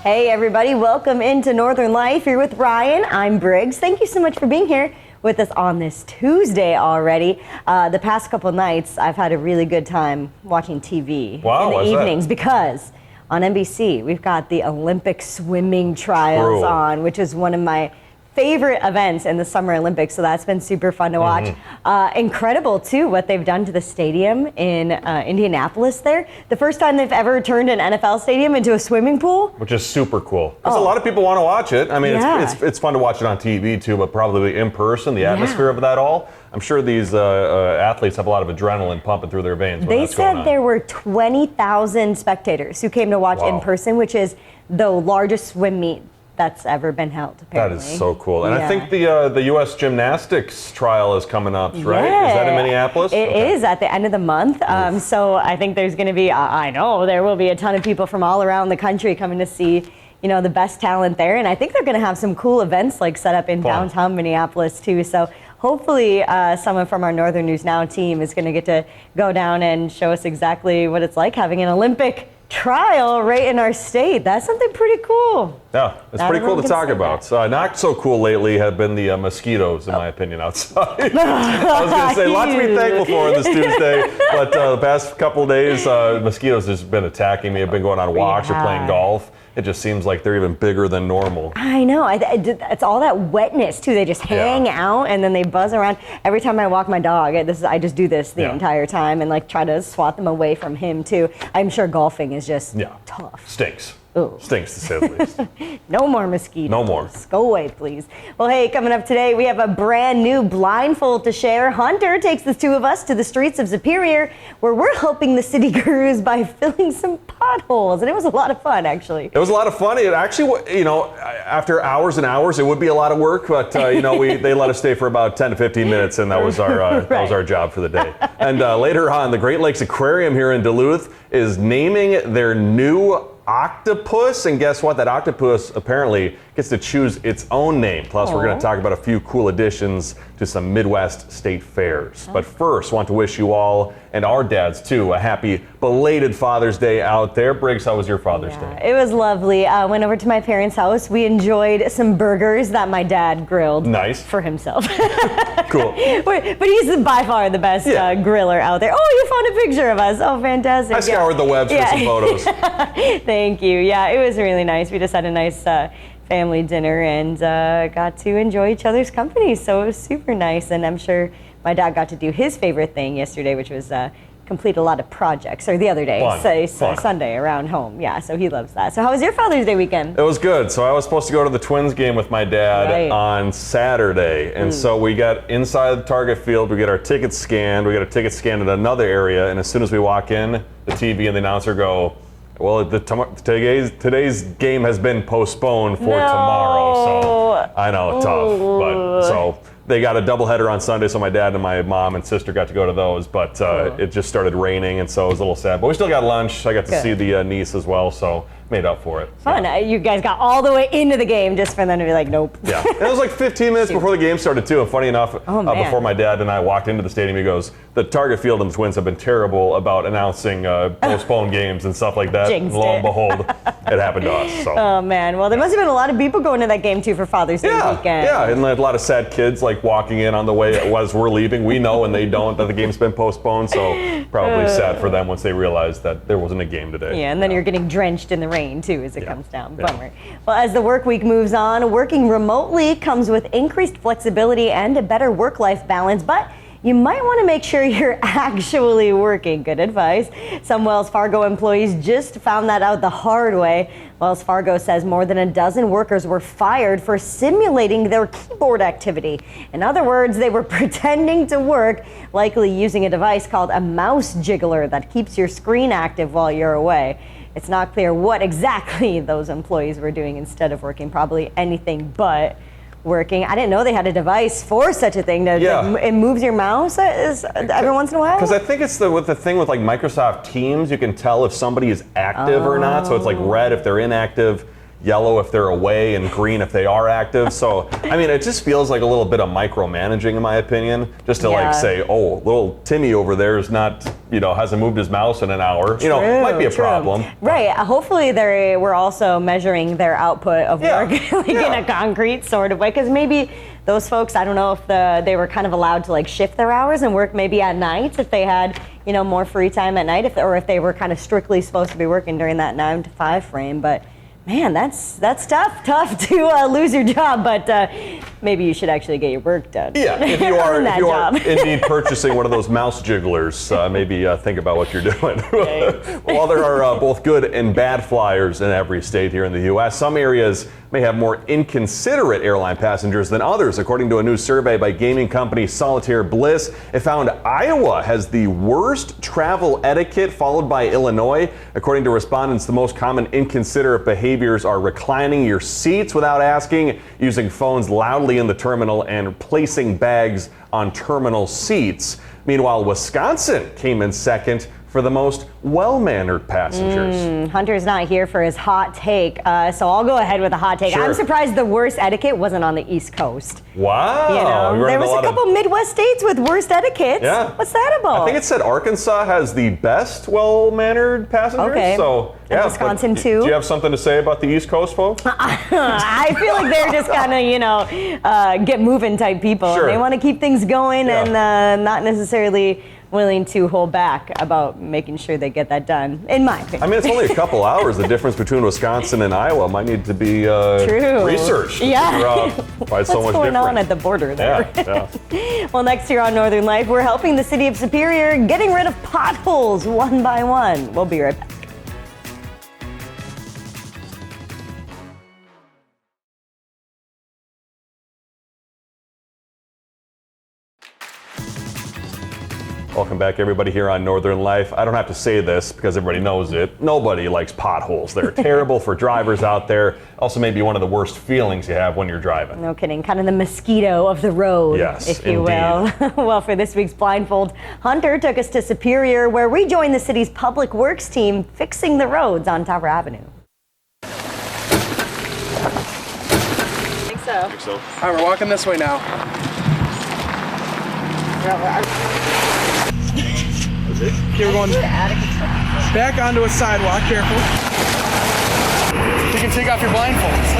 Hey everybody, welcome into Northern Life. You're with Ryan. I'm Briggs. Thank you so much for being here with us on this Tuesday already. The past couple nights, I've had a really good time watching TV in the evenings because on NBC, we've got the Olympic swimming trials on, which is one of my favorite events in the Summer Olympics, so that's been super fun to watch. Incredible, too, what they've done to the stadium in Indianapolis there. The first time they've ever turned an NFL stadium into a swimming pool. Which is super cool. Because a lot of people want to watch it. I mean, it's fun to watch it on TV, too, but probably in person, the atmosphere of that all. I'm sure these athletes have a lot of adrenaline pumping through their veins when that's going on. They said there were 20,000 spectators who came to watch in person, which is the largest swim meet that's ever been held, apparently. That is so cool. And I think the U.S. gymnastics trial is coming up, right? Yeah. Is that in Minneapolis? It is at the end of the month. So I think there's going to be, I know there will be a ton of people from all around the country coming to see, you know, the best talent there. And I think they're going to have some cool events like set up in downtown Minneapolis too. So hopefully someone from our Northern News Now team is going to get to go down and show us exactly what it's like having an Olympic trial right in our state. That's something pretty cool. Yeah, it's pretty cool to talk about. Not so cool lately have been the mosquitoes, in my opinion, outside. I was going to say, lots to be thankful for this Tuesday, but the past couple of days, mosquitoes have been attacking me. I've been going on walks or playing golf. It just seems like they're even bigger than normal. I know. It's all that wetness, too. They just hang out, and then they buzz around. Every time I walk my dog, I just do this the entire time and like try to swat them away from him, too. I'm sure golfing is just tough. Stinks. Ooh. Stinks, to say the least. No more mosquitoes. No more. Go away, please. Well, hey, coming up today, we have a brand new blindfold to share. Hunter takes the two of us to the streets of Superior, where we're helping the city crews by filling some potholes. And it was a lot of fun, actually. It was a lot of fun. It actually, you know, after hours and hours, it would be a lot of work. But, you know, they let us stay for about 10 to 15 minutes, and that was our, that was our job for the day. And later on, the Great Lakes Aquarium here in Duluth is naming their new octopus, and guess what? That octopus apparently gets to choose its own name. Plus, we're going to talk about a few cool additions to some Midwest state fairs. But first, want to wish you all, and our dads too, a happy belated Father's Day out there. Briggs, how was your Father's Day? It was lovely. Went over to my parents' house. We enjoyed some burgers that my dad grilled for himself. Cool. But he's by far the best griller out there. Oh, you found a picture of us. Oh, fantastic. I scoured the webs for some photos. Thank you. Yeah, it was really nice. We just had a nice family dinner and got to enjoy each other's company. So it was super nice. And I'm sure my dad got to do his favorite thing yesterday, which was complete a lot of projects, or the other day, Sunday around home. Yeah, so he loves that. So how was your Father's Day weekend? It was good. So I was supposed to go to the Twins game with my dad on Saturday. And so we got inside the Target field, we get our tickets scanned, we got a ticket scanned in another area, and as soon as we walk in, the TV and the announcer go, well, today's game has been postponed for tomorrow. So I know, tough. But so they got a doubleheader on Sunday, so my dad and my mom and sister got to go to those. But it just started raining, and so it was a little sad. But we still got lunch. I got to see the niece as well, so made up for it. Fun. You guys got all the way into the game just for them to be like, nope. Yeah. And it was like 15 minutes before the game started, too. And funny enough, before my dad and I walked into the stadium, he goes, the Target Field and the Twins have been terrible about announcing postponed games and stuff like that. And lo and behold, it happened to us. So. Oh, man. Well, there must have been a lot of people going to that game, too, for Father's Day weekend. Yeah, and a lot of sad kids like walking in on the way as we're leaving. We know and they don't that the game's been postponed, so probably sad for them once they realize that there wasn't a game today. Yeah, and then you're getting drenched in the rain, too, as it comes down. Bummer. Well, as the work week moves on, working remotely comes with increased flexibility and a better work-life balance, but you might want to make sure you're actually working. Good advice. Some Wells Fargo employees just found that out the hard way. Wells Fargo says more than a dozen workers were fired for simulating their keyboard activity. In other words, they were pretending to work, likely using a device called a mouse jiggler that keeps your screen active while you're away. It's not clear what exactly those employees were doing instead of working, probably anything but working. I didn't know they had a device for such a thing. It moves your mouse every once in a while? Because I think it's the thing with like Microsoft Teams, you can tell if somebody is active or not. So it's like red if they're inactive. yellow if they're away, and green if they are active. So, I mean, it just feels like a little bit of micromanaging, in my opinion, just to like say, oh, little Timmy over there is not, hasn't moved his mouse in an hour. Might be a problem. Right. Hopefully they were also measuring their output of work like in a concrete sort of way, because maybe those folks, I don't know if they were kind of allowed to like shift their hours and work maybe at night if they had, more free time at night, or if they were kind of strictly supposed to be working during that 9 to 5 frame. But man, that's tough to lose your job, but maybe you should actually get your work done. Yeah, if you are indeed purchasing one of those mouse jigglers, maybe think about what you're doing. While there are both good and bad flyers in every state here in the U.S., some areas may have more inconsiderate airline passengers than others. According to a new survey by gaming company Solitaire Bliss, it found Iowa has the worst travel etiquette, followed by Illinois. According to respondents, the most common inconsiderate behaviors are reclining your seats without asking, using phones loudly in the terminal, and placing bags on terminal seats. Meanwhile, Wisconsin came in second for the most well-mannered passengers. Hunter's not here for his hot take, so I'll go ahead with a hot take. Sure. I'm surprised the worst etiquette wasn't on the East Coast. Wow. There was a couple Midwest states with worst etiquettes. Yeah. What's that about? I think it said Arkansas has the best well-mannered passengers. Okay. So, and Wisconsin too. Do you have something to say about the East Coast folks? I feel like they're just kind of, get moving type people. Sure. They want to keep things going and not necessarily willing to hold back about making sure they get that done, in my opinion. I mean, it's only a couple hours. The difference between Wisconsin and Iowa might need to be researched to figure out why it's so much different. What's going on at the border there? Yeah. Well, next year on Northern Life, we're helping the city of Superior getting rid of potholes one by one. We'll be right back. Welcome back, everybody, here on Northern Life. I don't have to say this because everybody knows it. Nobody likes potholes. They're terrible for drivers out there. Also, maybe one of the worst feelings you have when you're driving. No kidding. Kind of the mosquito of the road, if you will. Well, for this week's Blindfold, Hunter took us to Superior, where we joined the city's public works team fixing the roads on Tower Avenue. I think so. All right, we're walking this way now. Okay, we're going back onto a sidewalk, careful. You can take off your blindfolds.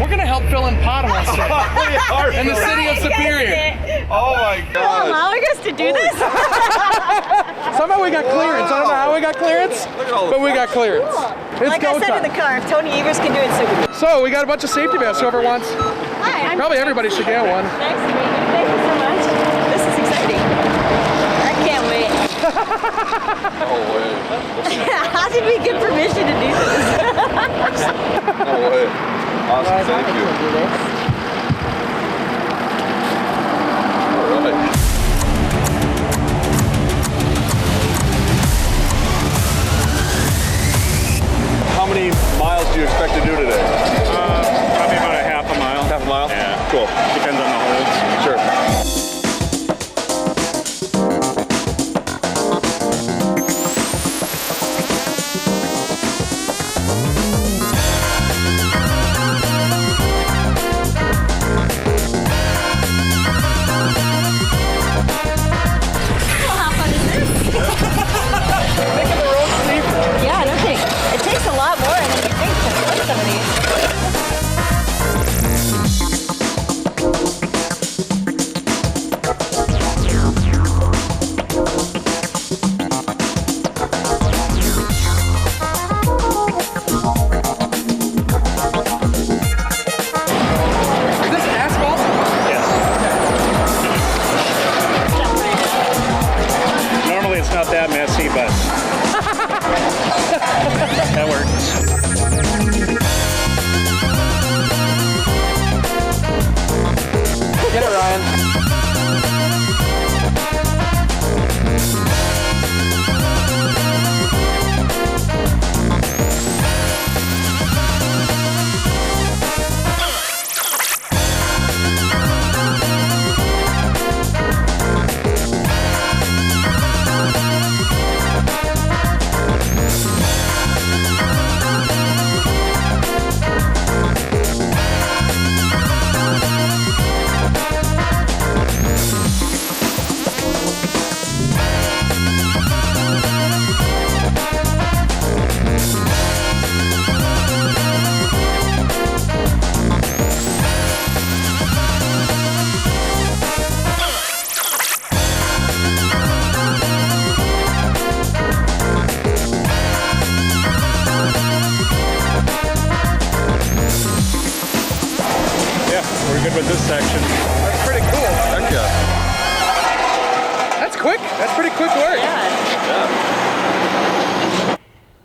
We're gonna help fill in potholes today in the city of Superior. Oh my God. You're allowing us to do this? Somehow we got clearance. I don't know how we got clearance, but we got clearance. It's like I said in the car, if Tony Evers can do it, so can we. So we got a bunch of safety vests. Whoever wants, Hi, probably everybody should get one. Nice to meet you. Thank you so much. This is exciting. I can't wait. No way. How did we get permission to do this? No way. Awesome, thank you. All right. How many miles do you expect to do today? Probably about a half a mile. Half a mile? Yeah. Cool. Depends on the holes. Sure. We're good with this section. That's pretty cool. Heck yeah. That's quick. That's pretty quick work.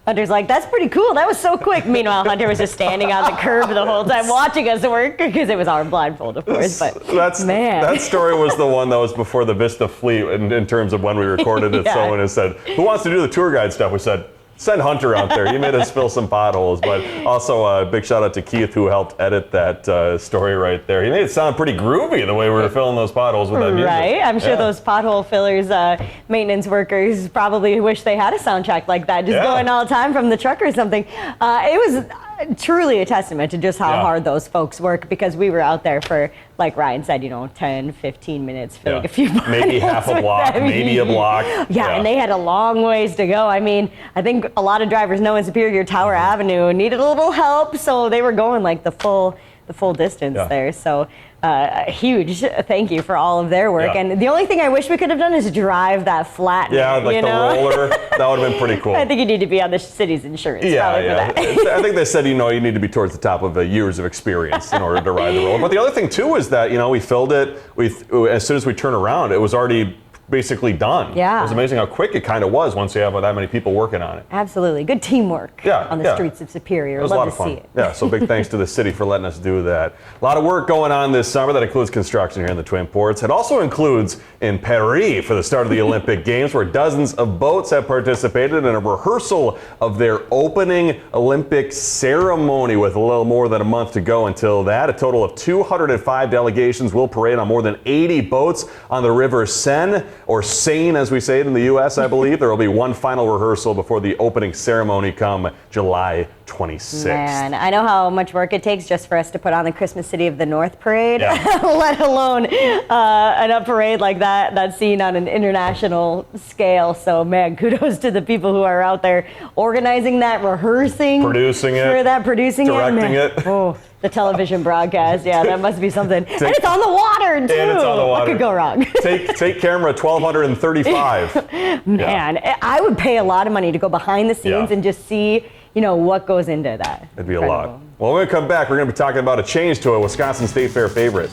Hunter's like, that's pretty cool. That was so quick. Meanwhile, Hunter was just standing on the curb the whole time watching us work because it was our blindfold, of course. But man, that story was the one that was before the Vista Fleet in terms of when we recorded it. Yeah. Someone has said, who wants to do the tour guide stuff? We said, send Hunter out there. He made us fill some potholes. But also a big shout out to Keith who helped edit that story right there. He made it sound pretty groovy the way we were filling those potholes with that music. Right? I'm sure those pothole fillers, maintenance workers probably wish they had a soundtrack like that, just going all the time from the truck or something. It was truly a testament to just how hard those folks work, because we were out there for, like Ryan said, 10, 15 minutes filling a few potholes. Maybe half a block, maybe a block. Yeah, and they had a long ways to go. I mean, I think a lot of drivers know in Superior Tower Avenue needed a little help, so they were going like the full distance there. So huge thank you for all of their work. And the only thing I wish we could have done is drive that flat. Yeah, like the roller. That would have been pretty cool. I think you need to be on the city's insurance. For that. I think they said, you need to be towards the top of years of experience in order to ride the roller. But the other thing too is that, we filled it. As soon as we turn around, it was already basically done. Yeah. It was amazing how quick it kind of was once you have that many people working on it. Absolutely. Good teamwork on the streets of Superior. It was a lot of fun. Yeah, so big thanks to the city for letting us do that. A lot of work going on this summer. That includes construction here in the Twin Ports. It also includes in Paris for the start of the Olympic Games, where dozens of boats have participated in a rehearsal of their opening Olympic ceremony with a little more than a month to go until that. A total of 205 delegations will parade on more than 80 boats on the River Seine, or Seine as we say it in the U.S., I believe. There will be one final rehearsal before the opening ceremony come July 26th. Man, I know how much work it takes just for us to put on the Christmas City of the North parade, let alone a parade like that's seen on an international scale. So, man, kudos to the people who are out there organizing that, rehearsing, producing it, directing it. Oh, the television broadcast, that must be something. And it's on the water, too. And it's on the water. What could go wrong? Take camera 1235. Man, I would pay a lot of money to go behind the scenes and just see what goes into that. It'd be a lot. Well, when we come back, we're going to be talking about a change to a Wisconsin State Fair favorite.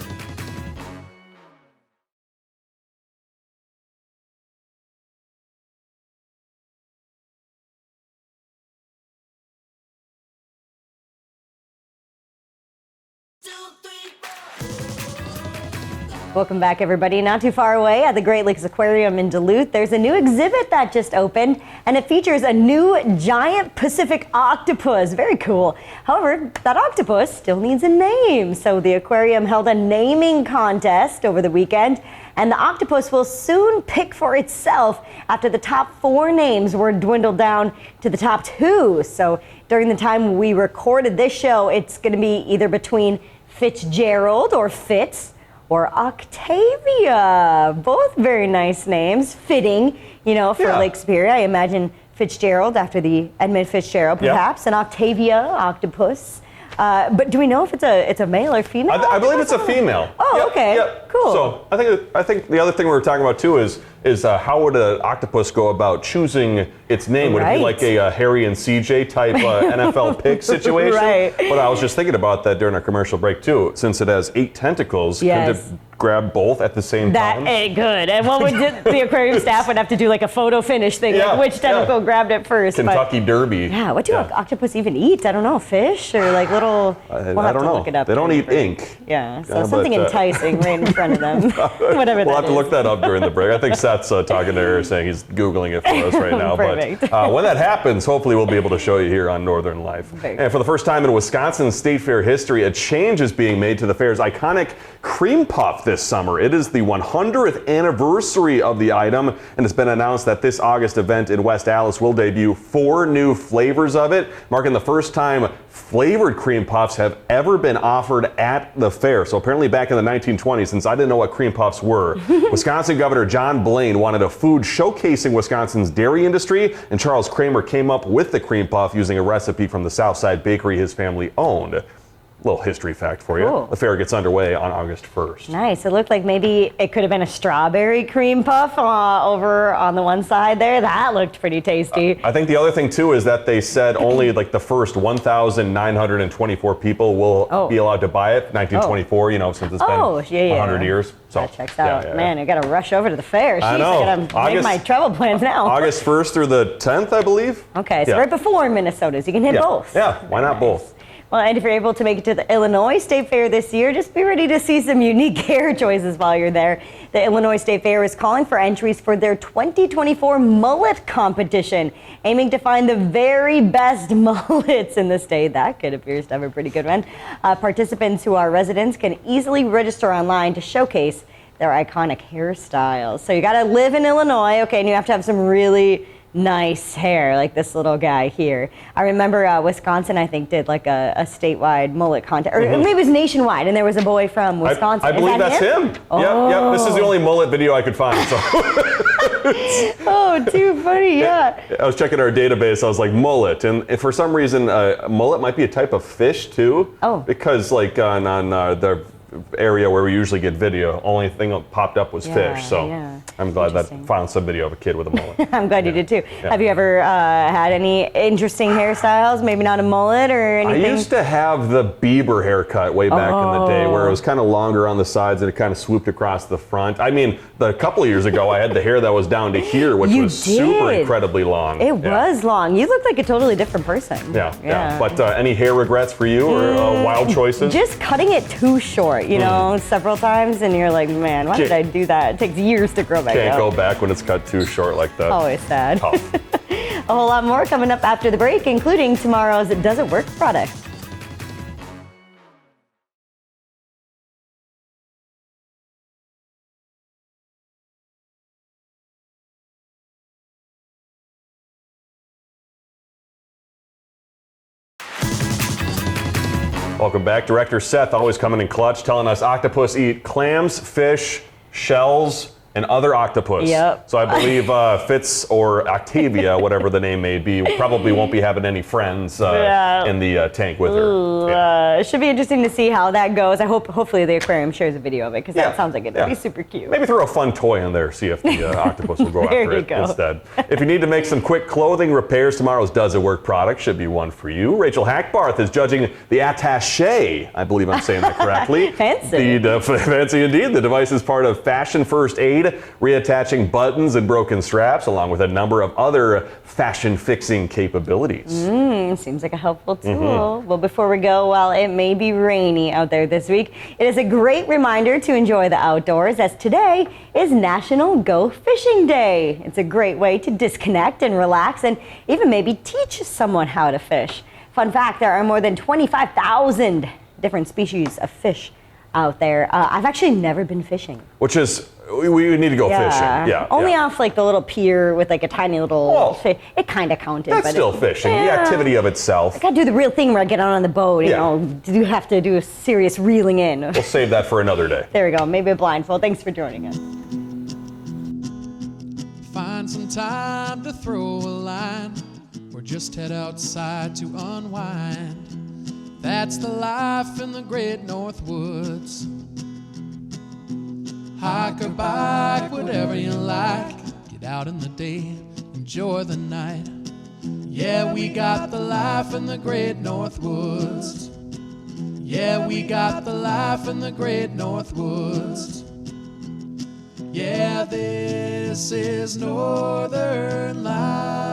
Welcome back, everybody. Not too far away at the Great Lakes Aquarium in Duluth, there's a new exhibit that just opened, and it features a new giant Pacific octopus. Very cool. However, that octopus still needs a name, so the aquarium held a naming contest over the weekend, and the octopus will soon pick for itself after the top 4 names were dwindled down to the top 2. So during the time we recorded this show, it's going to be either between Fitzgerald or Fitz, or Octavia. Both very nice names, fitting, for Lake Superior. I imagine Fitzgerald after the Edmund Fitzgerald, perhaps, and Octavia, octopus. But do we know if it's a male or female? I believe it's a female. Oh, okay. Cool. So I think the other thing we were talking about too is how would an octopus go about choosing its name? Would it be like a Harry and CJ type NFL pick situation? Right. But I was just thinking about that during our commercial break too. Since it has 8 tentacles, could it grab both at the same time? That ain't good. And what would the aquarium staff would have to do like a photo finish thing, like which tentacle grabbed it first. Kentucky Derby. Yeah, what do octopus even eat? I don't know, fish or like little, we'll have to look it up. They don't eat ink. Yeah, so something enticing right in front of them. Whatever we'll have to look that up during the break. I think Seth's talking to her saying he's Googling it for us right now. Perfect. But when that happens, hopefully we'll be able to show you here on Northern Life. And for the first time in Wisconsin State Fair history, a change is being made to the fair's iconic cream puff this summer. It is the 100th anniversary of the item, and it's been announced that this August event in West Allis will debut 4 new flavors of it, marking the first time flavored cream puffs have ever been offered at the fair. So apparently back in the 1920s, since I didn't know what cream puffs were, Wisconsin Governor John Blaine wanted a food showcasing Wisconsin's dairy industry, and Charles Kramer came up with the cream puff using a recipe from the Southside Bakery his family owned. Little history fact for you. Cool. The fair gets underway on August 1st. Nice. It looked like maybe it could have been a strawberry cream puff over on the one side there. That looked pretty tasty. I think the other thing too is that they said only like the first 1,924 people will be allowed to buy it. 1924, you know, since it's been 100 years. So that checks out. Man, I got to rush over to the fair. I know. I got to make my travel plans now. August 1st through the 10th, I believe. Okay, so right before Minnesota, so you can hit both. Yeah, why not both? Well, and if you're able to make it to the Illinois State Fair this year, just be ready to see some unique hair choices while you're there. The Illinois State Fair is calling for entries for their 2024 mullet competition, aiming to find the very best mullets in the state. That kid appears to have a pretty good one. Participants who are residents can easily register online to showcase their iconic hairstyles. So you got to live in Illinois, okay, and you have to have some really nice hair, like this little guy here. I remember Wisconsin, I think, did like a statewide mullet contest, or maybe it was nationwide, and there was a boy from Wisconsin. I believe that's him. Oh. Yep. This is the only mullet video I could find. So. Oh, too funny, yeah. I was checking our database. I was like, mullet, and for some reason, mullet might be a type of fish too. Oh. Because like on the area where we usually get video, only thing that popped up was fish. So I'm glad that I found some video of a kid with a mullet. I'm glad you did too. Yeah. Have you ever had any interesting hairstyles? Maybe not a mullet or anything? I used to have the Bieber haircut way back in the day, where it was kind of longer on the sides and it kind of swooped across the front. I mean, a couple of years ago, I had the hair that was down to here, which was super incredibly long. It was long. You looked like a totally different person. Yeah. But any hair regrets for you or wild choices? Just cutting it too short, you know, several times, and you're like, man, why did I do that? It takes years to grow back Can't out. go back when it's cut too short like that. Always sad. Tough. A whole lot more coming up after the break, including tomorrow's Does It Work product. Welcome back. Director Seth always coming in clutch, telling us octopus eat clams, fish, shells, and other octopus. Yep. So I believe Fitz or Octavia, whatever the name may be, probably won't be having any friends in the tank with her. It should be interesting to see how that goes. Hopefully the aquarium shares a video of it, because that sounds like it'd be super cute. Maybe throw a fun toy in there, see if the octopus will go after it instead. If you need to make some quick clothing repairs, tomorrow's Does It Work product should be one for you. Rachel Hackbarth is judging the attaché. I believe I'm saying that correctly. Fancy. Fancy indeed. The device is part of Fashion First Aid, reattaching buttons and broken straps, along with a number of other fashion fixing capabilities. Seems like a helpful tool. Well, before we go, while it may be rainy out there this week, it is a great reminder to enjoy the outdoors, as today is National Go Fishing Day. It's a great way to disconnect and relax, and even maybe teach someone how to fish. Fun fact, there are more than 25,000 different species of fish out there. I've actually never been fishing. Which is, we need to go fishing. Yeah. Only off like the little pier with like a tiny little fish. It kind of counted. That's but still fishing. The activity of itself. I gotta do the real thing where I get on the boat. You know, you have to do a serious reeling in. We'll save that for another day. There we go. Maybe a blindfold. Thanks for joining us. Find some time to throw a line, or just head outside to unwind. That's the life in the great North Woods. Hike or bike, whatever you like. Get out in the day, enjoy the night. Yeah, we got the life in the great North Woods. Yeah, we got the life in the great North Woods. Yeah, this is Northern Life.